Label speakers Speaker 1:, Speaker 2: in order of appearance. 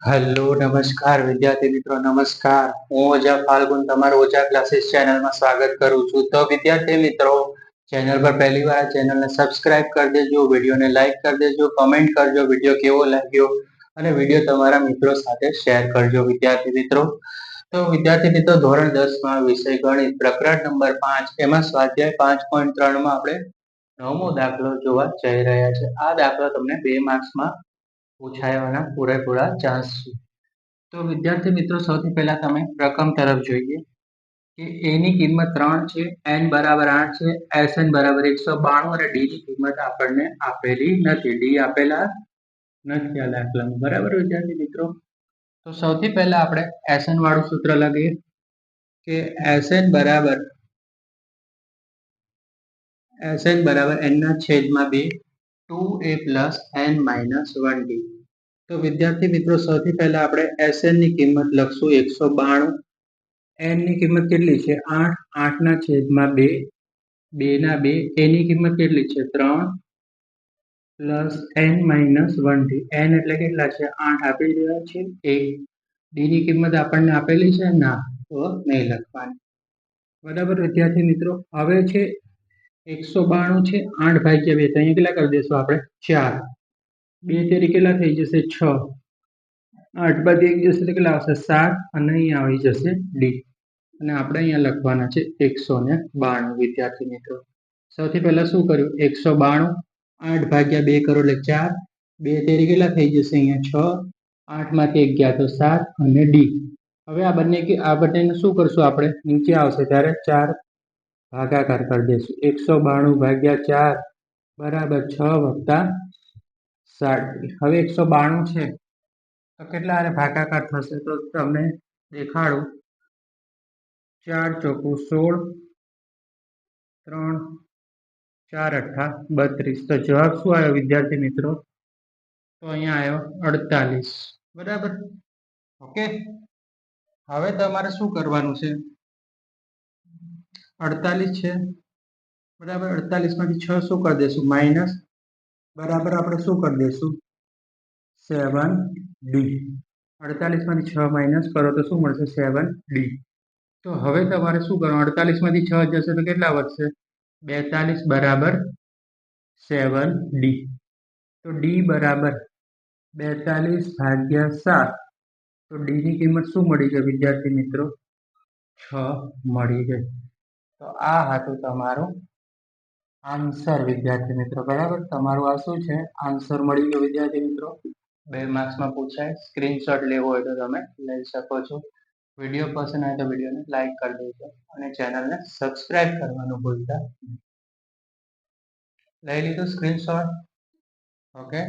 Speaker 1: Hello નમસ્કાર વિદ્યાર્થી મિત્રો, નમસ્કાર. હું ઓજા ફાલ્ગુન તમારું ઓજા ક્લાસીસ ચેનલમાં સ્વાગત કરું છું. તો વિદ્યાર્થી મિત્રો, ચેનલ પર પહેલી વાર ચેનલને સબસ્ક્રાઇબ કરી દેજો, વિડીયોને લાઈક કરી દેજો, કમેન્ટ કરજો વિડીયો કેવો લાગ્યો અને વિડીયો તમારા મિત્રો સાથે શેર કરજો. વિદ્યાર્થી મિત્રો, તો વિદ્યાર્થી મિત્રો, ધોરણ 10 માં વિષય ગણિત પ્રકરણ નંબર 5 એમાં સ્વાધ્યાય 5.3 માં આપણે નવમો દાખલો જોવા જઈ રહ્યા છે. આ દાખલો તમને 2 માર્ક્સમાં પૂછાવાના પૂરેપૂરા ચાન્સ છે. તો વિદ્યાર્થી મિત્રો, સૌથી પહેલા તમે રકમ તરફ જોઈએ કે a ની કિંમત 3 છે, n બરાબર 8 છે, sn બરાબર 192 અને d ની કિંમત આપણને આપેલી નથી. d આપેલા નથી આ દાખલામાં. બરાબર વિદ્યાર્થી મિત્રો, તો સૌથી પહેલા આપણે sn વાળું સૂત્ર લખીએ કે sn બરાબર n ના છેદમાં 2 2a plus n minus 1d. તો વિદ્યાર્થી મિત્રો, સૌથી પહેલા આપણે sn ની કિંમત લખશું 192. n ની કિંમત કેટલી છે? 8. 8 ના છેદમાં 2 2 ના 2. a ની કિંમત કેટલી છે? 3 plus n minus 1d. n એટલે કેટલા છે? 8 આપી રહ્યા છે 1. d ની કિંમત આપણને આપેલી છે ના, તો નહીં લખવાની. બરાબર વિદ્યાર્થી મિત્રો, હવે છે 192 છે, 8 ભાગ્યા 2, તો અહીંયા કેટલા કરી દઈશું આપણે? 4. 2 તેરી કેટલા થઈ જશે? 6. 8 બાદ 1 જશે તો કેટલા આવશે? 7. અને અહીંયા આવી જશે ડી. અને આપણે અહીંયા લખવાના છે 192. વિદ્યાર્થી મિત્રો, સૌથી પહેલા શું કર્યું? 192. 8 ભાગ્યા 2 કરો એટલે 4. 2 તેરી કેટલા થઈ જશે? અહીંયા 6. 8 માંથી 1 ગયા તો 7 અને ડી. હવે આ બંનેને શું કરશું આપણે? નીચે આવશે ત્યારે 4 ભાગાકાર કરી દઈશું. 192 ભાગ્યા 4 બરાબર 6 વત્તા 7. હવે 192 છે તો કેટલા ભાગાકાર થશે? તો તમને દેખાડું. 4 ચોકુ 16, 3 4 અઠ્ઠા 32. તો જવાબ શું આવ્યો વિદ્યાર્થી મિત્રો? તો અહીંયા આવ્યો 48. બરાબર, ઓકે. હવે તમારે શું કરવાનું છે? 48 છે બરાબર. 48 માંથી 6 શું કરી દઈશું? માઇનસ. બરાબર, આપણે શું કરી દઈશું? 7d. 48 માંથી 6 માઇનસ કરો તો શું મળશે? 7d. તો હવે તમારે શું કરવાનું? 48 માંથી 6 જશે તો કેટલા વધશે? 42 બરાબર 7d. તો d બરાબર 42 ભાગ્યા 7. તો d ની કિંમત શું મળી ગઈ વિદ્યાર્થી મિત્રો? 6 મળી ગઈ. તો આ હતું તમારું આન્સર વિદ્યાર્થી મિત્રો. બરાબર, તમારું આ શું છે? આન્સર મળી ગયો વિદ્યાર્થી મિત્રો. 2 માર્ક્સમાં પૂછાય. સ્ક્રીનશોટ લેવો હોય તો તમે લઈ શકો છો. વિડીયો પસંદ આવે તો વિડીયોને લાઈક કરી દેજો અને ચેનલને સબસ્ક્રાઇબ કરવાનું ભૂલતા નહીં. લઈ લીધું સ્ક્રીનશોટ? ઓકે.